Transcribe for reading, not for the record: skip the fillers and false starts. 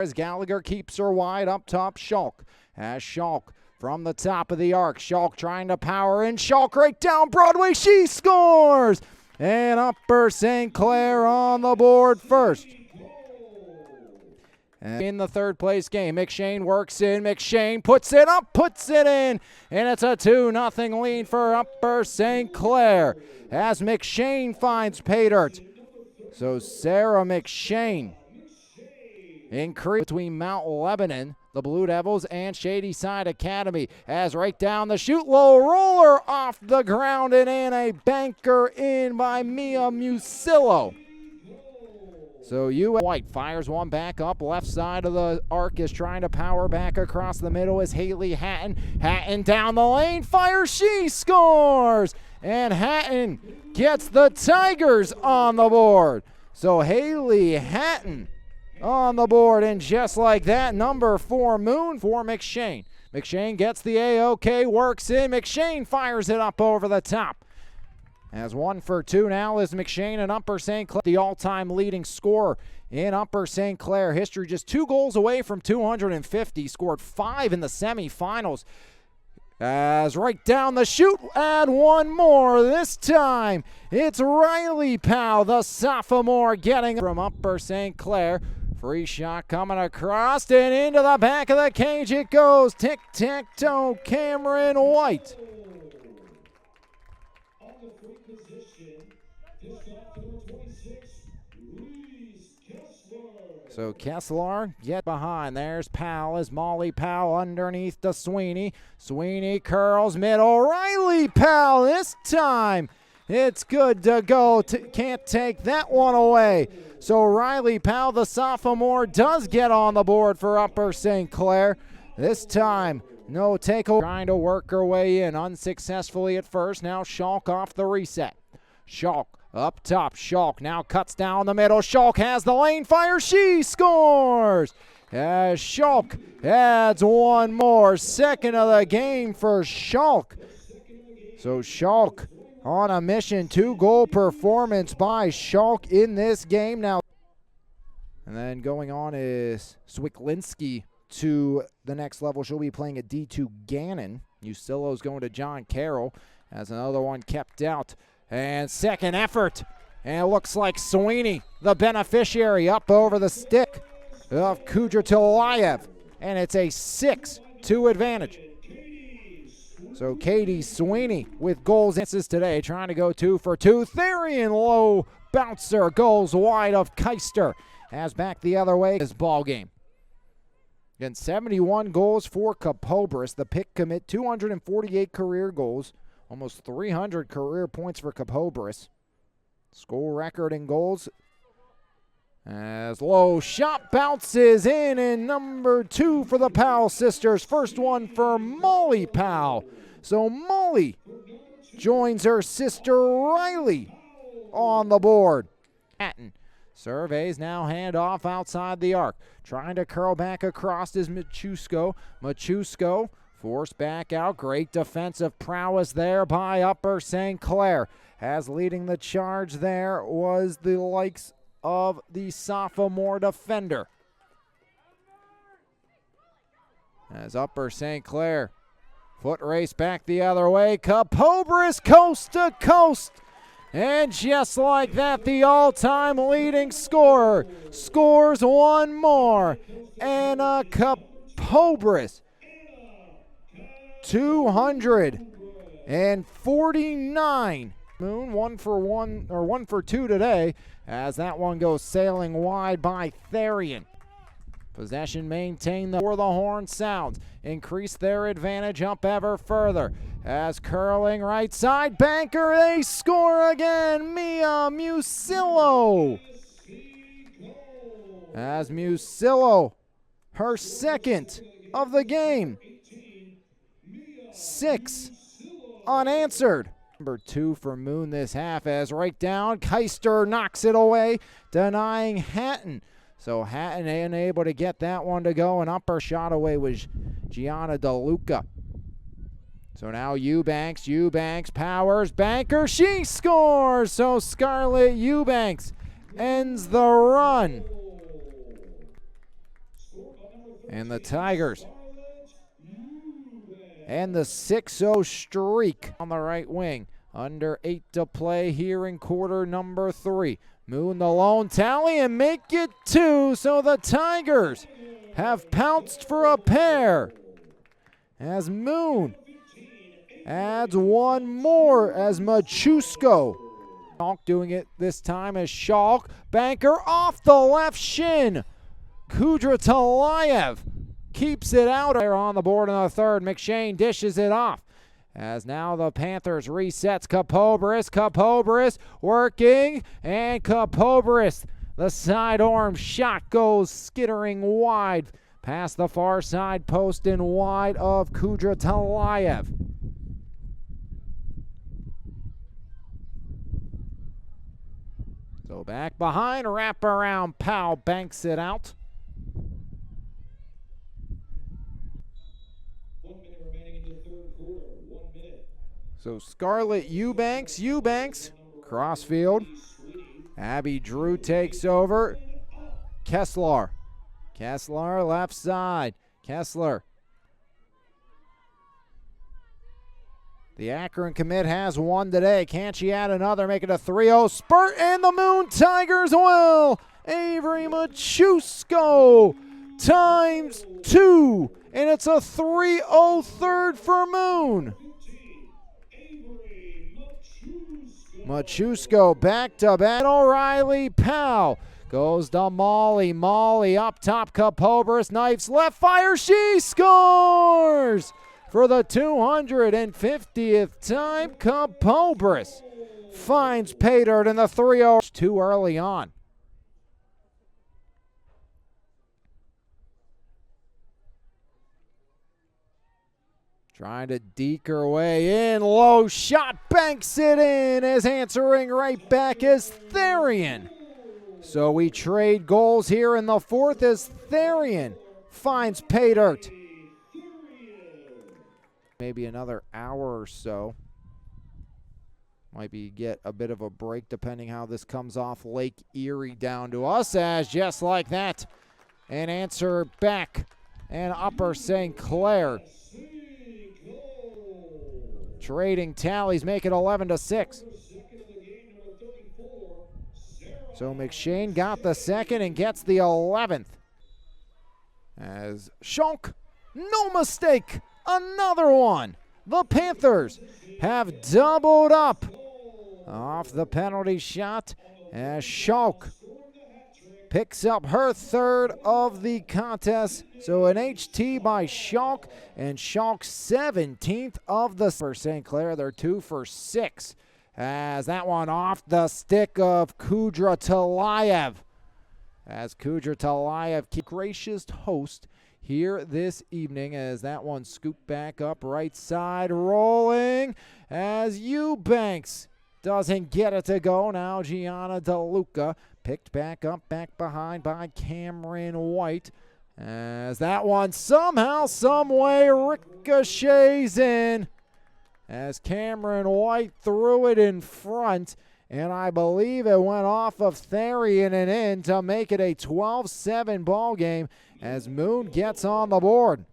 As Gallagher keeps her wide up top, Schalk. As Schalk from the top of the arc. Schalk trying to power in. Schalk right down Broadway. She scores! And Upper St. Clair on the board first. And in the third place game, McShane works in. McShane puts it up, puts it in. And it's a 2-0 lead for Upper St. Clair as McShane finds pay dirt. So Sarah McShane increase between Mount Lebanon, the Blue Devils, and Shady Side Academy as right down the chute, low roller off the ground and in a banker in by Mia Musillo. So White fires one back up, left side of the arc is trying to power back across the middle is Haley Hatton. Hatton down the lane, fires, she scores! And Hatton gets the Tigers on the board. So Haley Hatton on the board, and just like that, number 4 Moon for McShane. McShane gets the A-OK, works in. McShane fires it up over the top. As 1 for 2 now is McShane and Upper St. Clair, the all-time leading scorer in Upper St. Clair history. Just 2 goals away from 250, scored 5 in the semifinals. As right down the chute, add one more. This time, it's Riley Powell, the sophomore, getting from Upper St. Clair. Free shot coming across and into the back of the cage it goes. Tic-tac-toe, Cameron White. So Kessler get behind. There's Powell as Molly Powell underneath to Sweeney. Sweeney curls middle. Riley Powell this time. It's good to go. Can't take that one away. So Riley Powell, the sophomore, does get on the board for Upper St. Clair. This time, no takeaway. Trying to work her way in unsuccessfully at first. Now Schalk off the reset. Schalk up top. Schalk now cuts down the middle. Schalk has the lane fire. She scores! As Schalk adds one more. Second of the game for Schalk. So Schalk on a mission. 2-goal performance by Schalk in this game now. And then going on is Swiklinski to the next level. She'll be playing a D2 Gannon. Usillo's going to John Carroll as another one kept out. And second effort. And it looks like Sweeney, the beneficiary, up over the stick of Kudratilayev. And it's a 6-2 advantage. So Katie Sweeney with goals today, trying to go 2 for 2. Therian low bouncer goes wide of Keister. As back the other way this ball game. Again, 71 goals for Kapobris. The pick commit, 248 career goals. Almost 300 career points for Kapobris. School record in goals. As low shot bounces in, and number 2 for the Powell sisters. First one for Molly Powell. So Molly joins her sister Riley on the board. Hatton surveys, now hand off outside the arc. Trying to curl back across is Machusko. Machusko forced back out. Great defensive prowess there by Upper St. Clair. As leading the charge there was the likes of the sophomore defender. As Upper St. Clair foot race back the other way. Kapobris coast to coast. And just like that, the all-time leading scorer scores one more. Anna Kapobris. 249. Moon 1 for 2 today, as that one goes sailing wide by Therian. Possession maintained for the horn sounds. Increase their advantage up ever further. As curling right side, banker, they score again. Mia Musillo. As Musillo, her second of the game. 6 unanswered. Number 2 for Moon this half, as right down, Keister knocks it away, denying Hatton. So Hatton unable to get that one to go. An upper shot away was Gianna DeLuca. So now Eubanks powers, banker, she scores! So Scarlett Eubanks ends the run And the Tigers and the 6-0 streak on the right wing. Under 8 to play here in quarter number 3. Moon the lone tally and make it 2. So the Tigers have pounced for a pair as Moon adds one more as Machusko. Schalk doing it this time as Schalk. Banker off the left shin. Kudratalayev keeps it out there on the board in the third. McShane dishes it off. As now the Panthers resets Kapobris working, and Kapobris, the sidearm shot goes skittering wide past the far side post and wide of Kudratalayev. So back behind, wrap around, Powell banks it out. 1 minute remaining in the third quarter. 1 minute. So Scarlett Eubanks, crossfield. Abby Drew takes over. Kessler left side. Kessler. The Akron commit has one today. Can she add another? Make it a 3-0 spurt, and the Moon Tigers will. Avery Machusko times 2, and it's a 3-0 third for Moon. Machusko back to back. O'Reilly Powell goes to Molly. Molly up top. Kapobris knifes left, fire. She scores for the 250th time. Kapobris finds Paydirt in the 3-0. Too early on. Trying to deke her way in. Low shot, banks it in. As answering right back is Therian. So we trade goals here in the fourth as Therian finds Paydirt. Maybe another hour or so. Might be get a bit of a break depending how this comes off Lake Erie down to us, as just like that, an answer back and Upper St. Clair. Trading tallies make it 11-6. So McShane got the second and gets the 11th. As Schalk, no mistake, another one. The Panthers have doubled up off the penalty shot as Schalk picks up her third of the contest. So an HT by Schalk, and Schalk 17th of the for St. Clair. They're 2 for 6. As that one off the stick of Kudratalayev. As Kudratalayev keeps gracious host here this evening, as that one scooped back up right side, rolling as Eubanks doesn't get it to go. Now Gianna DeLuca picked back up, back behind by Cameron White, as that one somehow, someway ricochets in, as Cameron White threw it in front, and I believe it went off of Therian and in to make it a 12-7 ball game as Moon gets on the board.